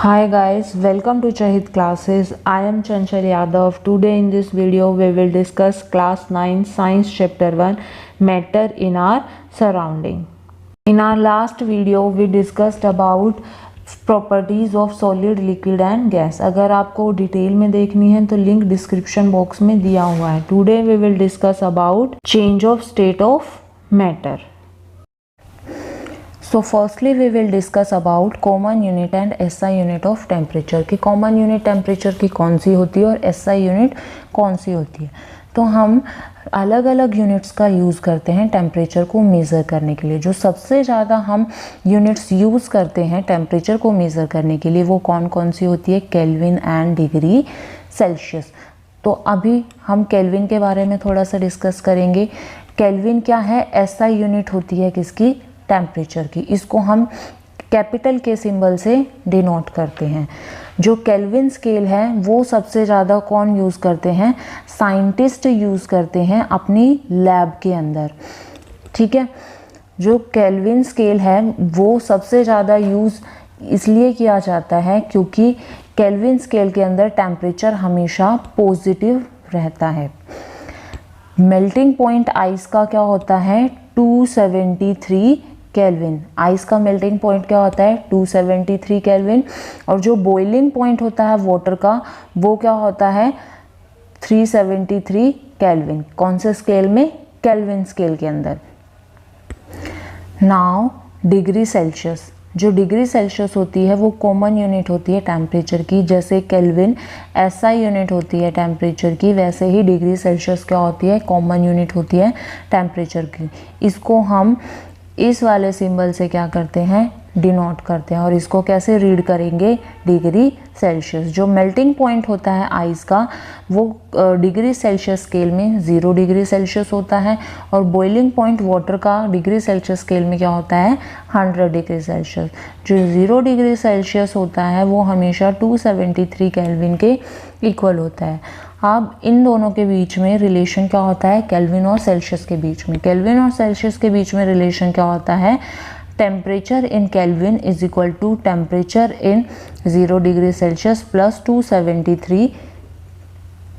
Hi guys, welcome to Chahid classes. I am Chanchal Yadav. Today in this video we will discuss class 9 science chapter 1 matter in our surrounding. In our last video we discussed about properties of solid liquid and gas. अगर आपको detail में देखनी है तो link description box में दिया हुआ है. Today we will discuss about change of state of matter. So firstly we will discuss about common unit and SI unit of temperature की कॉमन यूनिट टेम्परेचर की कौन सी होती है और एसआई यूनिट कौन सी होती है. तो हम अलग अलग यूनिट्स का यूज़ करते हैं टेम्परेचर को मेज़र करने के लिए. जो सबसे ज़्यादा हम यूनिट्स यूज़ करते हैं टेम्परेचर को मेज़र करने के लिए वो कौन कौन सी होती है? Kelvin and degree Celsius. तो अभी हम केल्विन के बारे में थोड़ा सा डिस्कस करेंगे. केल्विन क्या है? एसआई यूनिट होती है किसकी? टेम्परेचर की. इसको हम कैपिटल के सिंबल से डिनोट करते हैं. जो केल्विन स्केल है वो सबसे ज़्यादा कौन यूज़ करते हैं? साइंटिस्ट यूज़ करते हैं अपनी लैब के अंदर. ठीक है. जो केल्विन स्केल है वो सबसे ज़्यादा यूज़ इसलिए किया जाता है क्योंकि केल्विन स्केल के अंदर टेम्परेचर हमेशा पॉजिटिव रहता है. मेल्टिंग पॉइंट आइस का क्या होता है? 273 केल्विन. आइस का मेल्टिंग पॉइंट क्या होता है? 273 केल्विन. और जो बॉइलिंग पॉइंट होता है वाटर का वो क्या होता है? 373 केल्विन. कौन से स्केल में? केल्विन स्केल के अंदर. Now degree Celsius. जो डिग्री सेल्सियस होती है वो कॉमन यूनिट होती है टेम्परेचर की. जैसे केल्विन एसआई यूनिट होती है टेम्परेचर की, वैसे ही डिग्री सेल्सियस क्या होती है? कॉमन यूनिट होती है टेम्परेचर की. इसको हम इस वाले सिंबल से क्या करते हैं? डिनोट करते हैं. और इसको कैसे रीड करेंगे? Degree Celsius. जो मेल्टिंग पॉइंट होता है आइस का वो डिग्री सेल्सियस स्केल में 0 डिग्री सेल्सियस होता है. और बॉइलिंग पॉइंट वाटर का डिग्री सेल्सियस स्केल में क्या होता है? 100 डिग्री सेल्सियस. जो 0 डिग्री सेल्सियस होता है वो हमेशा 273 केल्विन के इक्वल होता है. अब इन दोनों के बीच में रिलेशन क्या होता है? केल्विन और सेल्सियस के बीच में. केल्विन और सेल्सियस के बीच में रिलेशन क्या होता है? Temperature in kelvin is equal to temperature in 0 degree celsius plus 273.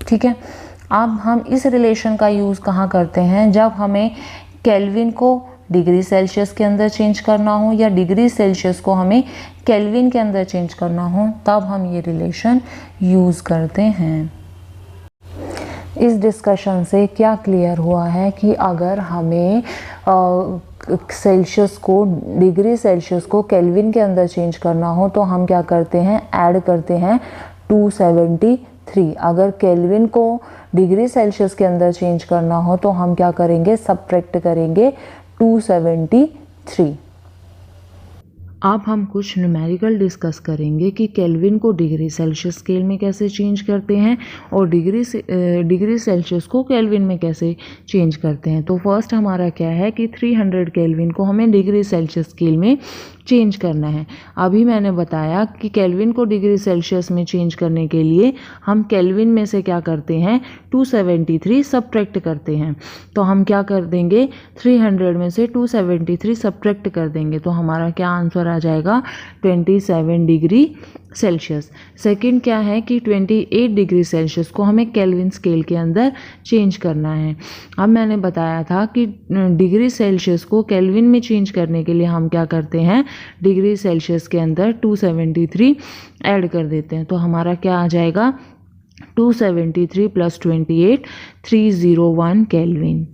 ठीक है. अब हम इस रिलेशन का यूज़ कहाँ करते हैं? जब हमें केल्विन को डिग्री सेल्सियस के अंदर चेंज करना हो या डिग्री सेल्सियस को हमें केल्विन के अंदर चेंज करना हो तब हम ये रिलेशन यूज़ करते हैं. इस डिस्कशन से क्या क्लियर हुआ है कि अगर हमें सेल्सियस को डिग्री सेल्सियस को केल्विन के अंदर चेंज करना हो तो हम क्या करते हैं? ऐड करते हैं 273. अगर केल्विन को डिग्री सेल्सियस के अंदर चेंज करना हो तो हम क्या करेंगे? सब्ट्रैक्ट करेंगे 273. अब हम कुछ न्यूमेरिकल डिस्कस करेंगे कि केल्विन को डिग्री सेल्सियस स्केल में कैसे चेंज करते हैं और डिग्री सेल्सियस को केल्विन में कैसे चेंज करते हैं. तो फर्स्ट हमारा क्या है कि 300 केल्विन को हमें डिग्री सेल्सियस स्केल में चेंज करना है. अभी मैंने बताया कि केल्विन को डिग्री सेल्सियस में चेंज करने के लिए हम केल्विन में से क्या करते हैं? 273 सब्ट्रैक्ट करते हैं. तो हम क्या कर देंगे? 300 में से 273 सब्ट्रैक्ट कर देंगे तो हमारा क्या आंसर आ जाएगा? 27 डिग्री सेल्सियस. सेकंड क्या है कि 28 डिग्री सेल्सियस को हमें केल्विन स्केल के अंदर चेंज करना है. अब मैंने बताया था कि डिग्री सेल्सियस को केल्विन में चेंज करने के लिए हम क्या करते हैं? डिग्री सेल्सियस के अंदर 273 ऐड कर देते हैं. तो हमारा क्या आ जाएगा? 273 plus 28 301 kelvin.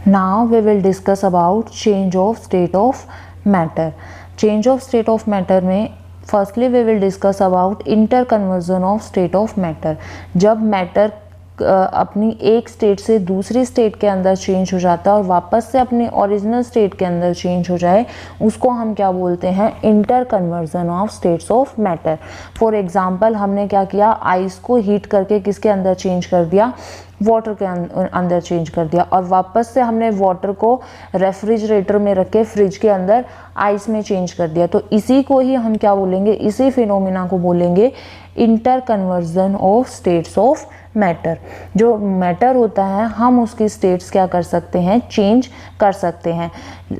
Now we will discuss about change of state of matter. Change of state of matter में firstly we will discuss about inter conversion of state of matter. जब मैटर अपनी एक स्टेट से दूसरी स्टेट के अंदर change हो जाता है और वापस से अपनी ओरिजिनल स्टेट के अंदर चेंज हो जाए उसको हम क्या बोलते हैं? Inter conversion of states of matter. For example हमने क्या किया? आइस को हीट करके किसके अंदर चेंज कर दिया? वाटर के अंदर चेंज कर दिया, और वापस से हमने वाटर को रेफ्रिजरेटर में रख के फ्रिज के अंदर आइस में चेंज कर दिया। तो इसी को ही हम क्या बोलेंगे, इसी फिनोमिना को बोलेंगे inter conversion of states of matter. जो मैटर होता है हम उसकी स्टेट्स क्या कर सकते हैं, चेंज कर सकते हैं।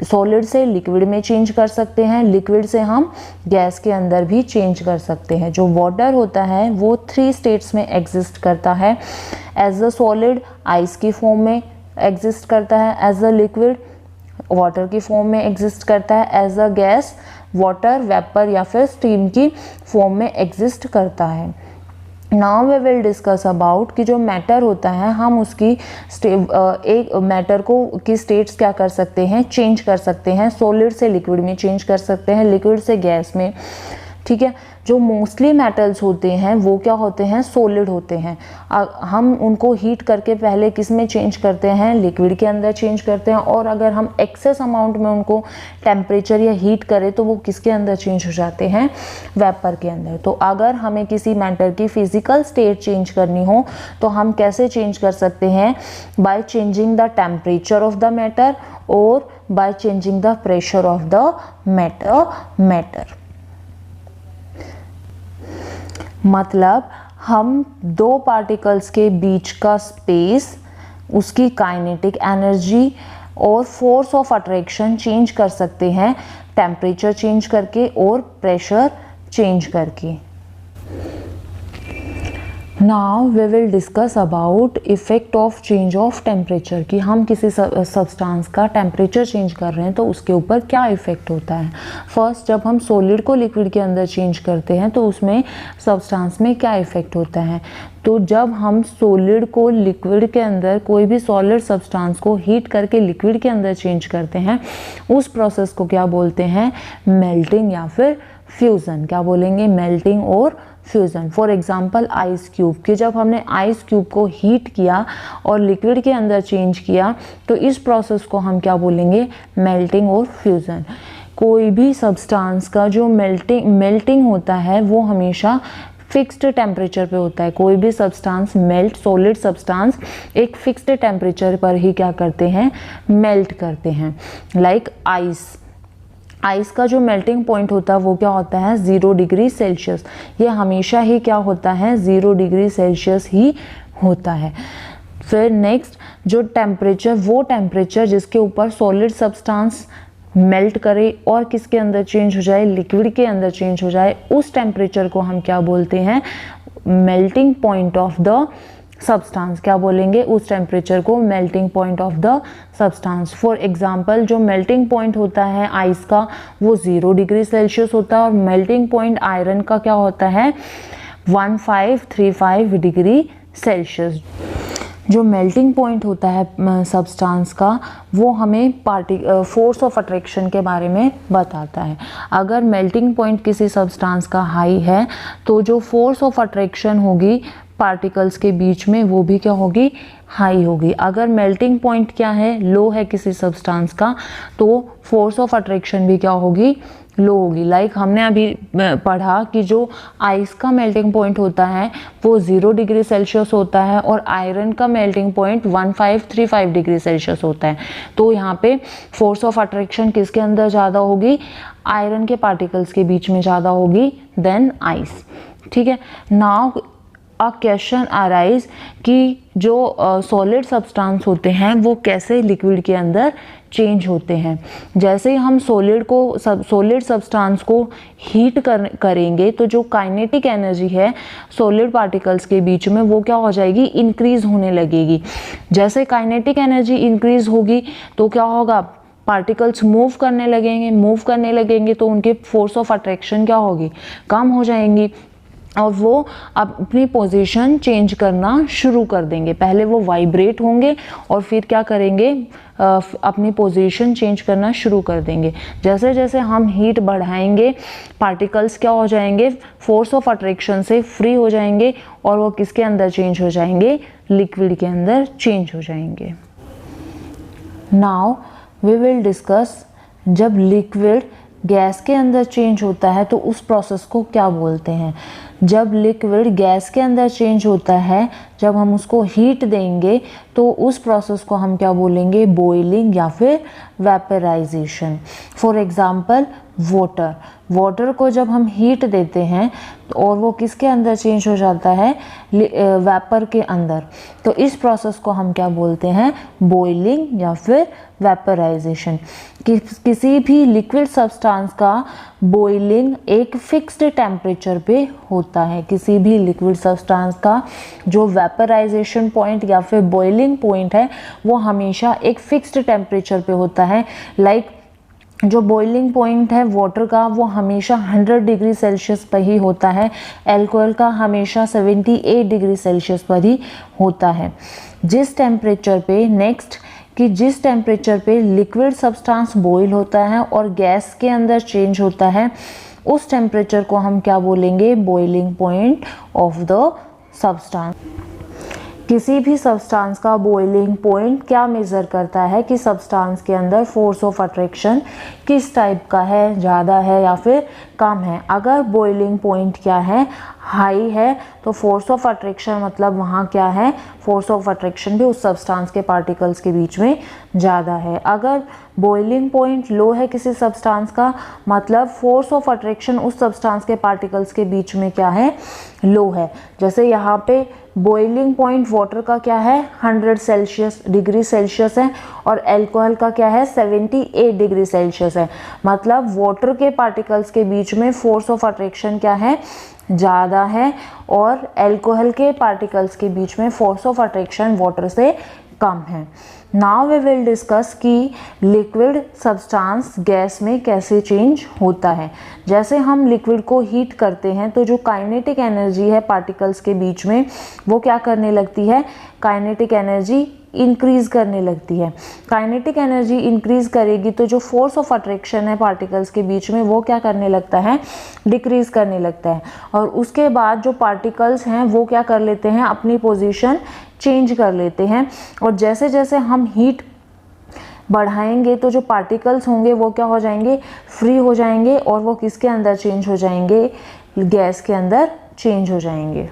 सॉलिड से लिक्विड में चेंज कर सकते हैं, लिक्विड से हम गैस के अंदर भी चेंज कर सकते हैं। जो वाटर होता है वो 3 स्टेट्स में एग्जिस्ट करता है। एज अ सॉलिड आइस की फॉर्म में एग्जिस्ट करता है, एज अ लिक्विड वाटर की फॉर्म में एग्जिस्ट करता है, as a gas water vapour या फिर स्टीम की फॉर्म में एग्जिस्ट करता है। Now we will discuss about कि जो मैटर होता है हम उसकी एक मैटर को की स्टेट्स क्या कर सकते हैं, चेंज कर सकते हैं। सॉलिड से लिक्विड में चेंज कर सकते हैं, लिक्विड से गैस में, ठीक है। जो मोस्टली मेटल्स होते हैं वो क्या होते हैं, सॉलिड होते हैं। हम उनको हीट करके पहले किस में चेंज करते हैं, लिक्विड के अंदर चेंज करते हैं, और अगर हम एक्सेस अमाउंट में उनको टेम्परेचर या हीट करें तो वो किसके अंदर चेंज हो जाते हैं, वेपर के अंदर। तो अगर हमें किसी मैटर की फिजिकल स्टेट चेंज करनी हो तो हम कैसे चेंज कर सकते हैं, by changing the temperature of the matter और by changing the pressure of the matter. मतलब हम 2 पार्टिकल्स के बीच का स्पेस, उसकी काइनेटिक एनर्जी और फोर्स ऑफ अट्रैक्शन चेंज कर सकते हैं टेम्परेचर चेंज करके और प्रेशर चेंज करके। Now we will discuss about effect of change of temperature, कि हम किसी सब्सटेंस का टेम्परेचर चेंज कर रहे हैं तो उसके ऊपर क्या इफ़ेक्ट होता है। फर्स्ट, जब हम सॉलिड को लिक्विड के अंदर चेंज करते हैं तो उसमें सब्सटेंस में क्या इफ़ेक्ट होता है। तो जब हम सॉलिड को लिक्विड के अंदर, कोई भी सॉलिड सब्सटेंस को हीट करके लिक्विड के अंदर चेंज करते हैं, उस प्रोसेस को क्या बोलते हैं, मेल्टिंग या फिर फ्यूज़न। क्या बोलेंगे, मेल्टिंग और fusion. For example ice cube, कि जब हमने आइस क्यूब को हीट किया और लिक्विड के अंदर चेंज किया तो इस प्रोसेस को हम क्या बोलेंगे, मेल्टिंग और फ्यूज़न। कोई भी सब्सटेंस का जो मेल्टिंग होता है वो हमेशा फिक्स्ड टेम्परेचर पे होता है। कोई भी सब्सटेंस मेल्ट, सॉलिड सब्सटेंस एक फिक्स्ड टेम्परेचर पर ही क्या करते हैं, मेल्ट करते हैं। लाइक आइस का जो मेल्टिंग पॉइंट होता है वो क्या होता है, 0 डिग्री सेल्सियस। ये हमेशा ही क्या होता है, 0 डिग्री सेल्सियस ही होता है। फिर नेक्स्ट, जो टेम्परेचर, वो टेम्परेचर जिसके ऊपर सॉलिड सब्सटेंस मेल्ट करे और किसके अंदर चेंज हो जाए, लिक्विड के अंदर चेंज हो जाए, उस टेम्परेचर को हम क्या बोलते हैं, melting point of the substance. क्या बोलेंगे, उस टेम्परेचर को melting point of the substance. For example, जो मेल्टिंग पॉइंट होता है आइस का वो 0 डिग्री सेल्सियस होता है, और मेल्टिंग पॉइंट आयरन का क्या होता है, 1535 डिग्री सेल्सियस। जो मेल्टिंग पॉइंट होता है सब्सटेंस का वो हमें फोर्स ऑफ अट्रैक्शन के बारे में बताता है। अगर मेल्टिंग पॉइंट किसी सब्सटेंस का हाई है तो जो फोर्स ऑफ अट्रैक्शन होगी पार्टिकल्स के बीच में वो भी क्या होगी, हाई होगी। अगर मेल्टिंग पॉइंट क्या है, लो है किसी सब्सटेंस का, तो फोर्स ऑफ अट्रैक्शन भी क्या होगी, लो होगी। लाइक हमने अभी पढ़ा कि जो आइस का मेल्टिंग पॉइंट होता है वो 0 डिग्री सेल्सियस होता है और आयरन का मेल्टिंग पॉइंट 1535 डिग्री सेल्सियस होता है। तो यहाँ पे फोर्स ऑफ अट्रैक्शन किसके अंदर ज़्यादा होगी, आयरन के पार्टिकल्स के बीच में ज़्यादा होगी देन आइस। ठीक है। नाउ अ क्वेश्चन अराइज कि जो सॉलिड सब्सटेंस होते हैं वो कैसे लिक्विड के अंदर चेंज होते हैं। जैसे ही हम सॉलिड सब्सटेंस को हीट करेंगे तो जो काइनेटिक एनर्जी है सॉलिड पार्टिकल्स के बीच में वो क्या हो जाएगी, इंक्रीज होने लगेगी। जैसे काइनेटिक एनर्जी इंक्रीज होगी तो क्या होगा, पार्टिकल्स मूव करने लगेंगे तो उनके फोर्स ऑफ अट्रैक्शन क्या होगी, कम हो जाएंगी और वो अपनी पोजीशन चेंज करना शुरू कर देंगे। पहले वो वाइब्रेट होंगे और फिर क्या करेंगे, अपनी पोजीशन चेंज करना शुरू कर देंगे। जैसे जैसे हम हीट बढ़ाएंगे पार्टिकल्स क्या हो जाएंगे, फोर्स ऑफ अट्रैक्शन से फ्री हो जाएंगे और वो किसके अंदर चेंज हो जाएंगे, लिक्विड के अंदर चेंज हो जाएंगे। नाउ वी विल डिस्कस जब लिक्विड गैस के अंदर चेंज होता है तो उस प्रोसेस को क्या बोलते हैं? जब लिक्विड गैस के अंदर चेंज होता है, जब हम उसको हीट देंगे तो उस प्रोसेस को हम क्या बोलेंगे? बॉइलिंग या फिर वेपराइजेशन। फॉर एग्जांपल वाटर को जब हम हीट देते हैं और वो किसके अंदर चेंज हो जाता है? वेपर के अंदर, तो इस प्रोसेस को हम क्या बोलते हैं? बॉइलिंग या फिर वेपराइजेशन। किसी भी लिक्विड सब्सटेंस का बॉइलिंग एक फिक्स्ड टेम्परेचर पे होता है। किसी भी लिक्विड सब्सटेंस का जो वेपराइजेशन पॉइंट या फिर बॉइलिंग पॉइंट है वो हमेशा एक फिक्स्ड टेम्परेचर पे होता है। लाइक जो बॉइलिंग पॉइंट है वाटर का वो हमेशा 100 डिग्री सेल्सियस पर ही होता है। अल्कोहल का हमेशा 78 डिग्री सेल्सियस पर ही होता है। जिस टेम्परेचर पे लिक्विड सब्सटेंस बॉईल होता है और गैस के अंदर चेंज होता है, उस टेम्परेचर को हम क्या बोलेंगे? Boiling point of the substance. किसी भी सब्सटेंस का बॉइलिंग पॉइंट क्या मेज़र करता है कि सब्सटेंस के अंदर फोर्स ऑफ अट्रैक्शन किस टाइप का है, ज़्यादा है या फिर कम है। अगर बॉइलिंग पॉइंट क्या है? हाई है, तो फोर्स ऑफ अट्रैक्शन मतलब वहाँ क्या है? फोर्स ऑफ अट्रैक्शन भी उस सब्सटेंस के पार्टिकल्स के बीच में ज़्यादा है। अगर बॉइलिंग पॉइंट लो है किसी सब्सटेंस का, मतलब फोर्स ऑफ अट्रैक्शन उस सब्सटेंस के पार्टिकल्स के बीच में क्या है? लो है। जैसे यहाँ पे बॉइलिंग पॉइंट वाटर का क्या है? 100 डिग्री सेल्सियस है और अल्कोहल का क्या है? 78 डिग्री सेल्सियस है। मतलब वाटर के पार्टिकल्स के बीच में फोर्स ऑफ अट्रैक्शन क्या है? ज़्यादा है, और अल्कोहल के पार्टिकल्स के बीच में फोर्स ऑफ अट्रैक्शन वाटर से कम है। नाउ वी विल डिस्कस कि लिक्विड सब्सटेंस गैस में कैसे चेंज होता है। जैसे हम लिक्विड को हीट करते हैं तो जो काइनेटिक एनर्जी है पार्टिकल्स के बीच में वो क्या करने लगती है? काइनेटिक एनर्जी इंक्रीज करने लगती है। काइनेटिक एनर्जी इंक्रीज करेगी तो जो फोर्स ऑफ अट्रैक्शन है पार्टिकल्स के बीच में वो क्या करने लगता है? डिक्रीज करने लगता है। और उसके बाद जो पार्टिकल्स हैं वो क्या कर लेते हैं? अपनी पोजीशन चेंज कर लेते हैं। और जैसे जैसे हम हीट बढ़ाएंगे तो जो पार्टिकल्स होंगे वो क्या हो जाएंगे? फ्री हो जाएंगे और वो किसके अंदर चेंज हो जाएंगे? गैस के अंदर चेंज हो जाएंगे।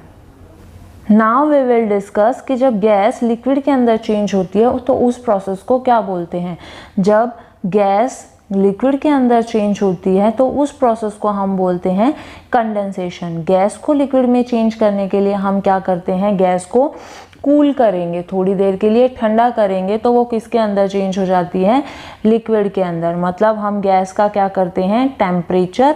नाउ वी विल डिस्कस कि जब गैस लिक्विड के अंदर चेंज होती है तो उस प्रोसेस को क्या बोलते हैं। जब गैस लिक्विड के अंदर चेंज होती है तो उस प्रोसेस को हम बोलते हैं कंडेंसेशन। गैस को लिक्विड में चेंज करने के लिए हम क्या करते हैं? गैस को कूल करेंगे, थोड़ी देर के लिए ठंडा करेंगे तो वो किसके अंदर चेंज हो जाती है? लिक्विड के अंदर। मतलब हम गैस का क्या करते हैं? टेम्परेचर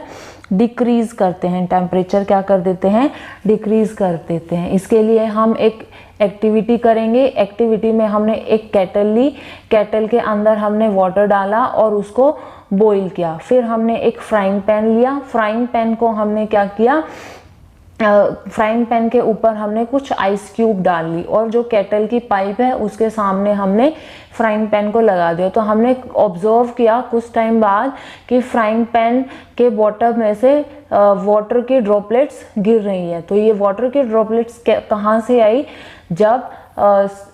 डिक्रीज करते हैं। टेम्परेचर क्या कर देते हैं? डिक्रीज कर देते हैं। इसके लिए हम एक एक्टिविटी करेंगे। एक्टिविटी में हमने एक केटल ली, केटल के अंदर हमने वाटर डाला और उसको बॉईल किया। फिर हमने एक फ्राइंग पैन लिया, फ्राइंग पैन को हमने क्या किया? फ्राइंग पैन के ऊपर हमने कुछ आइस क्यूब डाल ली और जो केटल की पाइप है उसके सामने हमने फ्राइंग पैन को लगा दिया। तो हमने ऑब्जर्व किया कुछ टाइम बाद कि फ्राइंग पैन के बॉटम में से वाटर की ड्रॉपलेट्स गिर रही है। तो ये वाटर की ड्रॉपलेट्स कहाँ से आई? जब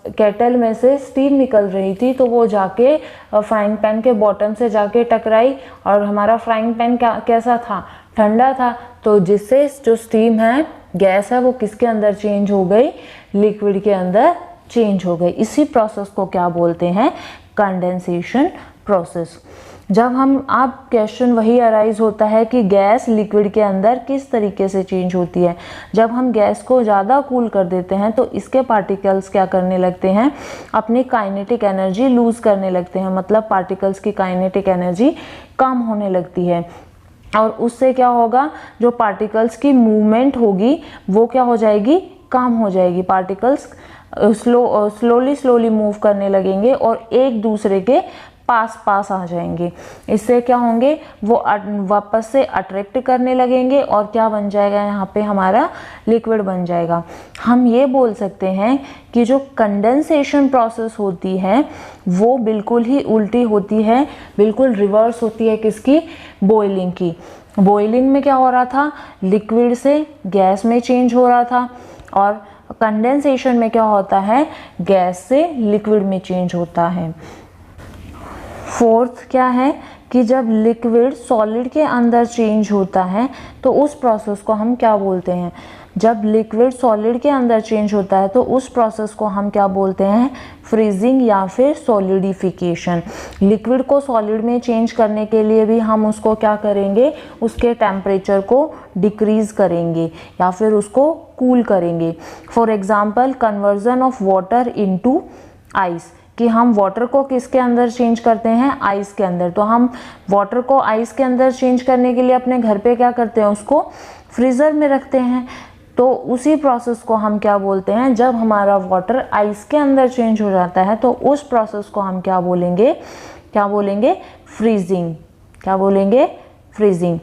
केटल में से स्टीम निकल रही थी तो वो जाके फ्राइंग पैन के बॉटम से जाके टकराई और हमारा फ्राइंग पैन कैसा था? ठंडा था। तो जिससे जो स्टीम है, गैस है, वो किसके अंदर चेंज हो गई? लिक्विड के अंदर चेंज हो गई। इसी प्रोसेस को क्या बोलते हैं? Condensation process. जब हम आप क्वेश्चन वही अराइज होता है कि गैस लिक्विड के अंदर किस तरीके से चेंज होती है। जब हम गैस को ज़्यादा कूल कर देते हैं तो इसके पार्टिकल्स क्या करने लगते हैं? अपनी काइनेटिक एनर्जी लूज करने लगते हैं। मतलब पार्टिकल्स की काइनेटिक एनर्जी कम होने लगती है और उससे क्या होगा? जो पार्टिकल्स की मूवमेंट होगी वो क्या हो जाएगी? कम हो जाएगी। पार्टिकल्स स्लोली मूव करने लगेंगे और एक दूसरे के पास आ जाएंगे। इससे क्या होंगे? वो वापस से अट्रैक्ट करने लगेंगे और क्या बन जाएगा? यहाँ पे हमारा लिक्विड बन जाएगा। हम ये बोल सकते हैं कि जो कंडेंसेशन प्रोसेस होती है वो बिल्कुल ही उल्टी होती है, बिल्कुल रिवर्स होती है किसकी? बॉइलिंग की। बॉइलिंग में क्या हो रहा था? लिक्विड से गैस में चेंज हो रहा था और कंडेंसेशन में क्या होता है? गैस से लिक्विड में चेंज होता है। फोर्थ क्या है कि जब लिक्विड सॉलिड के अंदर चेंज होता है तो उस प्रोसेस को हम क्या बोलते हैं? जब लिक्विड सॉलिड के अंदर चेंज होता है तो उस प्रोसेस को हम क्या बोलते हैं? फ्रीजिंग या फिर सॉलिडिफिकेशन। लिक्विड को सॉलिड में चेंज करने के लिए भी हम उसको क्या करेंगे? उसके टेम्परेचर को डिक्रीज करेंगे या फिर उसको कूल करेंगे। For example conversion of water into ice, कि हम वाटर को किसके अंदर चेंज करते हैं? आइस के अंदर। तो हम वाटर को आइस के अंदर चेंज करने के लिए अपने घर पे क्या करते हैं? उसको फ्रीज़र में रखते हैं। तो उसी प्रोसेस को हम क्या बोलते हैं? जब हमारा वाटर आइस के अंदर चेंज हो जाता है तो उस प्रोसेस को हम क्या बोलेंगे? क्या बोलेंगे? फ्रीजिंग। क्या बोलेंगे? फ्रीजिंग।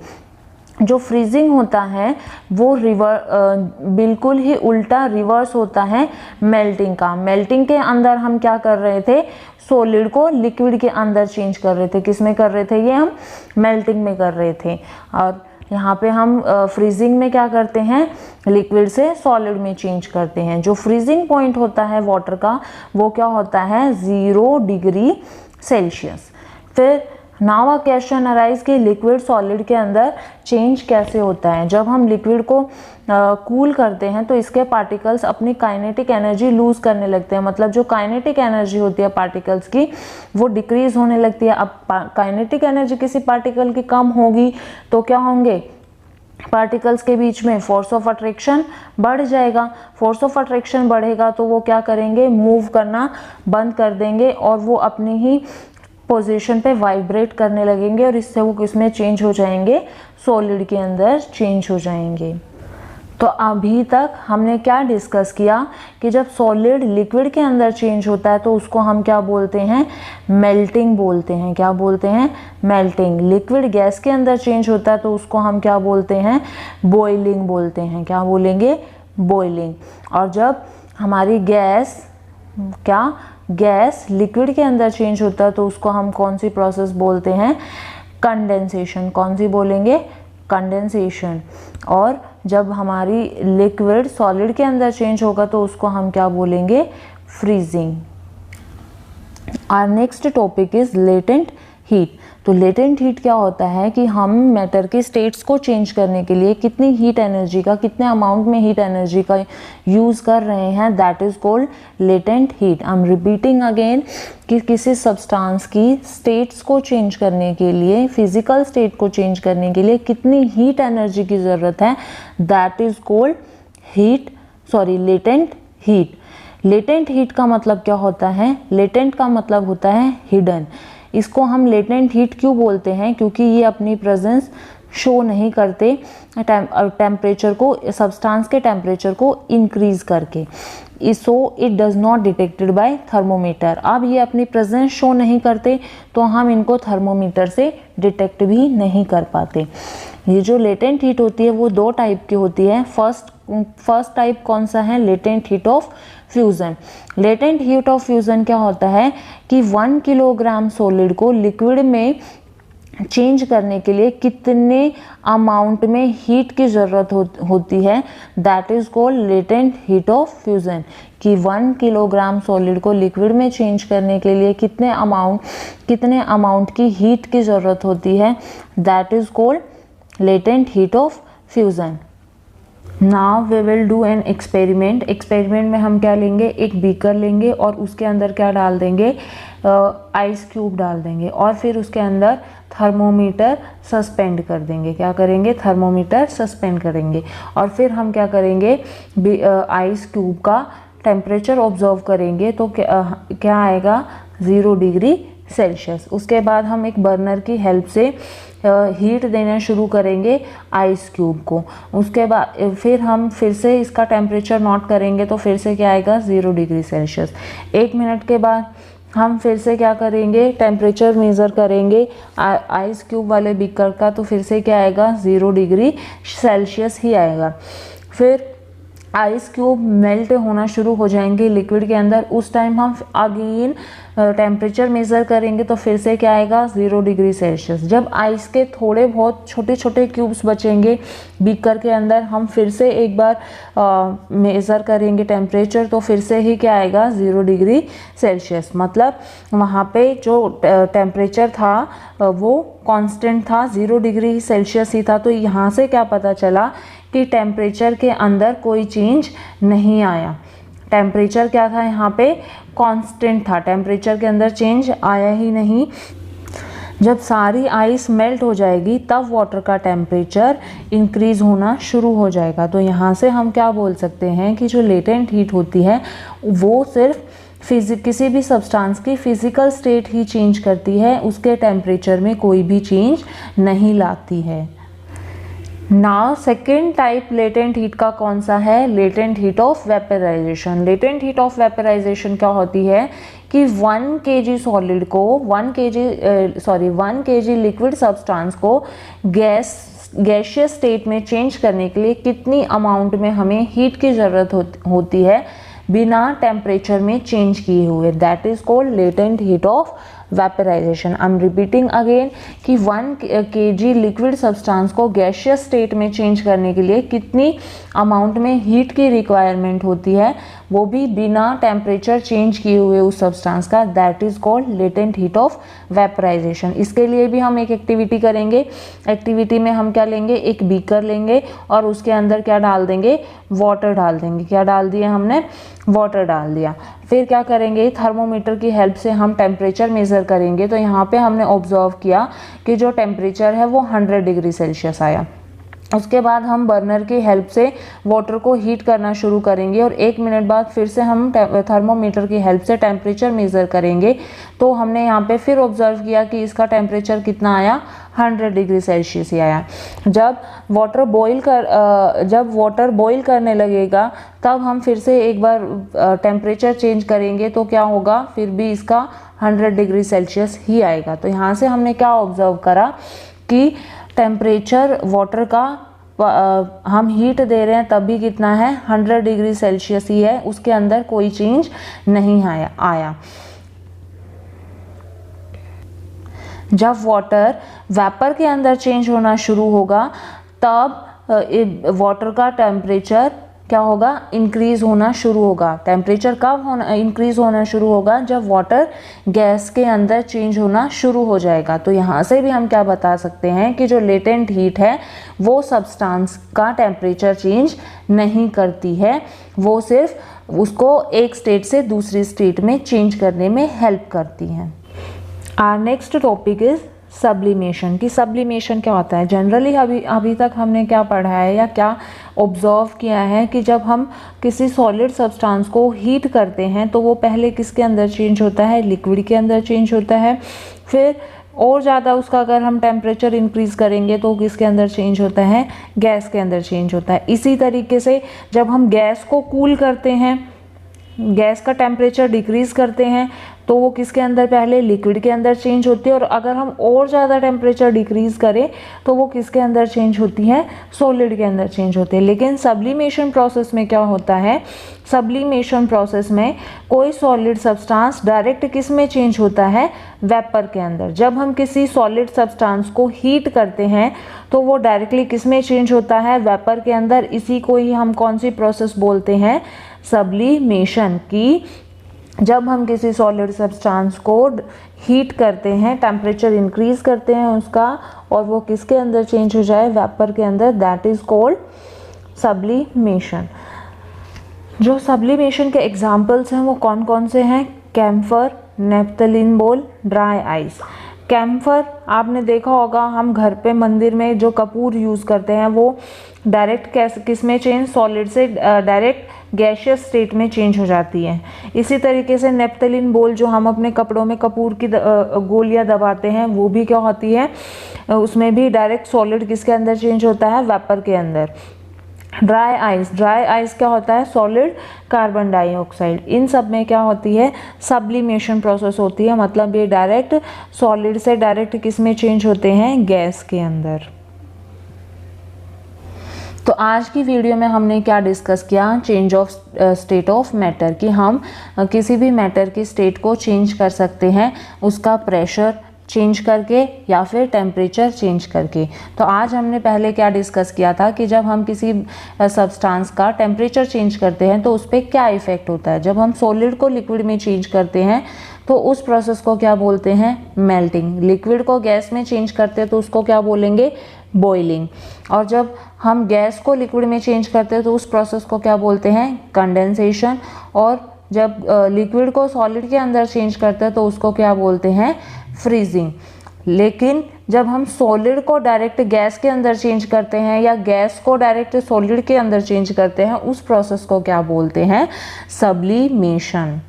जो फ्रीजिंग होता है वो बिल्कुल ही उल्टा रिवर्स होता है मेल्टिंग का। मेल्टिंग के अंदर हम क्या कर रहे थे? सॉलिड को लिक्विड के अंदर चेंज कर रहे थे। किस में कर रहे थे? ये हम मेल्टिंग में कर रहे थे। और यहाँ पे हम फ्रीजिंग में क्या करते हैं? लिक्विड से सॉलिड में चेंज करते हैं। जो फ्रीजिंग पॉइंट होता है वाटर का वो क्या होता है? 0 डिग्री सेल्सियस। फिर नाउ अ क्वेश्चन अराइज कि लिक्विड सॉलिड के अंदर चेंज कैसे होता है? जब हम लिक्विड को कूल करते हैं तो इसके पार्टिकल्स अपनी काइनेटिक एनर्जी लूज करने लगते हैं। मतलब जो काइनेटिक एनर्जी होती है पार्टिकल्स की वो डिक्रीज होने लगती है। अब काइनेटिक एनर्जी किसी पार्टिकल की कम होगी तो क्या होंगे? पार्टिकल्स के बीच में फोर्स ऑफ अट्रैक्शन बढ़ जाएगा। फोर्स ऑफ अट्रैक्शन बढ़ेगा तो वो क्या करेंगे? मूव करना बंद कर देंगे और वो अपनी ही पोजीशन पे वाइब्रेट करने लगेंगे और इससे वो किसमें चेंज हो जाएंगे? सॉलिड के अंदर चेंज हो जाएंगे। तो अभी तक हमने क्या डिस्कस किया कि जब सॉलिड लिक्विड के अंदर चेंज होता है तो उसको हम क्या बोलते हैं? मेल्टिंग बोलते हैं। क्या बोलते हैं? मेल्टिंग। लिक्विड गैस के अंदर चेंज होता है तो उसको हम क्या बोलते हैं? बॉइलिंग बोलते हैं। क्या बोलेंगे? बॉइलिंग। और जब हमारी गैस लिक्विड के अंदर चेंज होता है तो उसको हम कौन सी प्रोसेस बोलते हैं? कंडेंसेशन। कौन सी बोलेंगे? कंडेंसेशन। और जब हमारी लिक्विड सॉलिड के अंदर चेंज होगा तो उसको हम क्या बोलेंगे? Freezing. Our next topic is latent heat. तो लेटेंट हीट क्या होता है कि हम मैटर के स्टेट्स को चेंज करने के लिए कितनी हीट एनर्जी का, कितने अमाउंट में हीट एनर्जी का यूज़ कर रहे हैं, that is called latent heat. I am repeating again कि किसी सब्सटेंस की स्टेट्स को चेंज करने के लिए, फिजिकल स्टेट को चेंज करने के लिए कितनी हीट एनर्जी की ज़रूरत है, that is called latent heat. Latent heat का मतलब क्या होता है? लेटेंट का मतलब होता है हिडन। इसको हम लेटेंट हीट क्यों बोलते हैं? क्योंकि ये अपनी प्रेजेंस शो नहीं करते टेम्परेचर को, सब्सटेंस के टेम्परेचर को इंक्रीज करके। So it does not detected by thermometer. अब ये अपनी प्रेजेंस शो नहीं करते तो हम इनको थर्मोमीटर से डिटेक्ट भी नहीं कर पाते। ये जो लेटेंट हीट होती है वो 2 टाइप की होती है। फर्स्ट टाइप कौन सा है? Latent heat of fusion. Latent heat of fusion क्या होता है कि 1 किलोग्राम सॉलिड को लिक्विड में चेंज करने के लिए कितने अमाउंट में हीट की ज़रूरत होती है, that is called latent heat of fusion. कि 1 किलोग्राम सॉलिड को लिक्विड में चेंज करने के लिए कितने अमाउंट की हीट की ज़रूरत होती है, that is called latent heat of fusion. Now we will do an experiment. Experiment में हम क्या लेंगे? एक बीकर लेंगे और उसके अंदर क्या डाल देंगे? आइस क्यूब डाल देंगे और फिर उसके अंदर थर्मोमीटर सस्पेंड कर देंगे। क्या करेंगे? थर्मोमीटर सस्पेंड करेंगे और फिर हम क्या करेंगे? आइस क्यूब का टेम्परेचर ऑब्जर्व करेंगे तो क्या आएगा? 0 डिग्री सेल्सियस। उसके बाद हम एक बर्नर की हेल्प से हीट देना शुरू करेंगे आइस क्यूब को। उसके बाद फिर हम फिर से इसका टेम्परेचर नोट करेंगे तो फिर से क्या आएगा? 0 डिग्री सेल्सियस। 1 मिनट के बाद हम फिर से क्या करेंगे? टेम्परेचर मेज़र करेंगे आइस क्यूब वाले बीकर का तो फिर से क्या आएगा? 0 डिग्री सेल्सियस ही आएगा। फिर आइस क्यूब मेल्ट होना शुरू हो जाएंगे लिक्विड के अंदर। उस टाइम हम अगेन टेम्परेचर मेज़र करेंगे तो फिर से क्या आएगा 0 डिग्री सेल्सियस। जब आइस के थोड़े बहुत छोटे छोटे क्यूब्स बचेंगे बीकर के अंदर, हम फिर से एक बार मेज़र करेंगे टेम्परेचर तो फिर से ही क्या आएगा 0 डिग्री सेल्सियस। मतलब वहाँ पे जो टेम्परेचर था वो कांस्टेंट था, 0 डिग्री सेल्सियस ही था। तो यहाँ से क्या पता चला कि टेम्परेचर के अंदर कोई चेंज नहीं आया। टेम्परेचर क्या था यहाँ पे कांस्टेंट था, टेम्परेचर के अंदर चेंज आया ही नहीं। जब सारी आइस मेल्ट हो जाएगी तब वाटर का टेम्परेचर इंक्रीज होना शुरू हो जाएगा। तो यहाँ से हम क्या बोल सकते हैं कि जो लेटेंट हीट होती है वो सिर्फ किसी भी सब्सटेंस की फिजिकल स्टेट ही चेंज करती है, उसके टेम्परेचर में कोई भी चेंज नहीं लाती है। Now second type latent heat का कौन सा है? Latent heat of vaporisation. Latent heat of vaporisation क्या होती है कि 1 kg सॉलिड को 1 kg लिक्विड सब्सटेंस को गैसियस स्टेट में चेंज करने के लिए कितनी अमाउंट में हमें हीट की ज़रूरत होती है बिना टेम्परेचर में चेंज किए हुए, that is called latent heat of vaporisation. I am repeating again कि 1 kg लिक्विड सब्सटेंस को गैसियस स्टेट में चेंज करने के लिए कितनी अमाउंट में हीट की रिक्वायरमेंट होती है, वो भी बिना टेम्परेचर चेंज किए हुए उस सब्सटेंस का, that is called latent heat of vaporisation. इसके लिए भी हम एक एक्टिविटी करेंगे। एक्टिविटी में हम क्या लेंगे, एक बीकर लेंगे और उसके अंदर क्या डाल देंगे, वाटर डाल देंगे। क्या डाल दिया हमने, वाटर डाल दिया। फिर क्या करेंगे, थर्मोमीटर की हेल्प से हम टेम्परेचर मेज़र करेंगे। तो यहाँ पे हमने ऑब्जर्व किया कि जो टेम्परेचर है वो 100 डिग्री सेल्सियस आया। उसके बाद हम बर्नर की हेल्प से वाटर को हीट करना शुरू करेंगे और 1 मिनट बाद फिर से हम थर्मोमीटर की हेल्प से टेम्परेचर मेज़र करेंगे। तो हमने यहाँ पे फिर ऑब्जर्व किया कि इसका टेम्परेचर कितना आया, 100 डिग्री सेल्सियस ही आया। जब वाटर बॉईल करने लगेगा तब हम फिर से एक बार टेम्परेचर चेंज करेंगे तो क्या होगा, फिर भी इसका 100 डिग्री सेल्सियस ही आएगा। तो यहाँ से हमने क्या ऑब्जर्व करा कि टेम्परेचर वाटर का हम हीट दे रहे हैं तब भी कितना है, 100 डिग्री सेल्सियस ही है, उसके अंदर कोई चेंज नहीं आया। जब वाटर वेपर के अंदर चेंज होना शुरू होगा तब वाटर का टेम्परेचर क्या होगा, इंक्रीज होना शुरू होगा। टेम्परेचर कब इंक्रीज होना शुरू होगा, जब वाटर गैस के अंदर चेंज होना शुरू हो जाएगा। तो यहाँ से भी हम क्या बता सकते हैं कि जो लेटेंट हीट है वो सब्सटेंस का टेम्परेचर चेंज नहीं करती है, वो सिर्फ उसको एक स्टेट से दूसरी स्टेट में चेंज करने में हेल्प करती है। Our next topic is sublimation. की सब्लिमेशन क्या होता है? जनरली अभी तक हमने क्या पढ़ा है या क्या ऑब्जर्व किया है कि जब हम किसी सॉलिड सब्सटेंस को हीट करते हैं तो वो पहले किसके अंदर चेंज होता है, लिक्विड के अंदर चेंज होता है। फिर और ज़्यादा उसका अगर हम टेम्परेचर इंक्रीज़ करेंगे तो किसके अंदर चेंज होता है, गैस के अंदर चेंज होता है। इसी तरीके से जब हम गैस को कूल करते हैं, गैस का टेम्परेचर डिक्रीज़ करते हैं तो वो किसके अंदर, पहले लिक्विड के अंदर चेंज होती है, और अगर हम और ज़्यादा टेम्परेचर डिक्रीज़ करें तो वो किसके अंदर चेंज होती है, सॉलिड के अंदर चेंज होती है। लेकिन सब्लिमेशन प्रोसेस में क्या होता है, सब्लिमेशन प्रोसेस में कोई सॉलिड सब्सटेंस डायरेक्ट किस में चेंज होता है, वेपर के अंदर। जब हम किसी सॉलिड सब्सटेंस को हीट करते हैं तो वो डायरेक्टली किस में चेंज होता है, वेपर के अंदर। इसी को ही हम कौन सी प्रोसेस बोलते हैं, सब्लिमेशन की। जब हम किसी सॉलिड सब्सटेंस को हीट करते हैं, टेम्परेचर इंक्रीज करते हैं उसका, और वो किसके अंदर चेंज हो जाए, वेपर के अंदर, दैट इज कॉल्ड सब्लिमेशन। जो सब्लिमेशन के एग्जाम्पल्स हैं वो कौन कौन से हैं, camphor, naphthalene ball, dry ice. Camphor आपने देखा होगा, हम घर पे मंदिर में जो कपूर यूज़ करते हैं वो डायरेक्ट किस में चेंज, सॉलिड से डायरेक्ट गैसियस स्टेट में चेंज हो जाती है। इसी तरीके से नेफ्थलीन बॉल जो हम अपने कपड़ों में कपूर की गोलियां दबाते हैं वो भी क्या होती है, उसमें भी डायरेक्ट सॉलिड किसके अंदर चेंज होता है, वेपर के अंदर। ड्राई आइस, ड्राई आइस क्या होता है, सॉलिड कार्बन डाइऑक्साइड। इन सब में क्या होती है, सब्लिमेशन प्रोसेस होती है। मतलब ये डायरेक्ट सॉलिड से डायरेक्ट किस में चेंज होते हैं, गैस के अंदर। तो आज की वीडियो में हमने क्या डिस्कस किया, change of state of matter, कि हम किसी भी मैटर की स्टेट को चेंज कर सकते हैं उसका प्रेशर चेंज करके या फिर टेम्परेचर चेंज करके। तो आज हमने पहले क्या डिस्कस किया था कि जब हम किसी सब्सटेंस का टेम्परेचर चेंज करते हैं तो उस पर क्या इफेक्ट होता है। जब हम सॉलिड को लिक्विड में चेंज करते हैं तो उस प्रोसेस को क्या बोलते हैं, मेल्टिंग। लिक्विड को गैस में चेंज करते हैं तो उसको क्या बोलेंगे, बॉइलिंग। और जब हम गैस को लिक्विड में चेंज करते हैं तो उस प्रोसेस को क्या बोलते हैं, कंडेंसेशन। और जब लिक्विड को सॉलिड के अंदर चेंज करते हैं तो उसको क्या बोलते हैं, फ्रीजिंग। लेकिन जब हम सॉलिड को डायरेक्ट गैस के अंदर चेंज करते हैं या गैस को डायरेक्ट सॉलिड के अंदर चेंज करते हैं उस प्रोसेस को क्या बोलते हैं, सब्लिमेशन।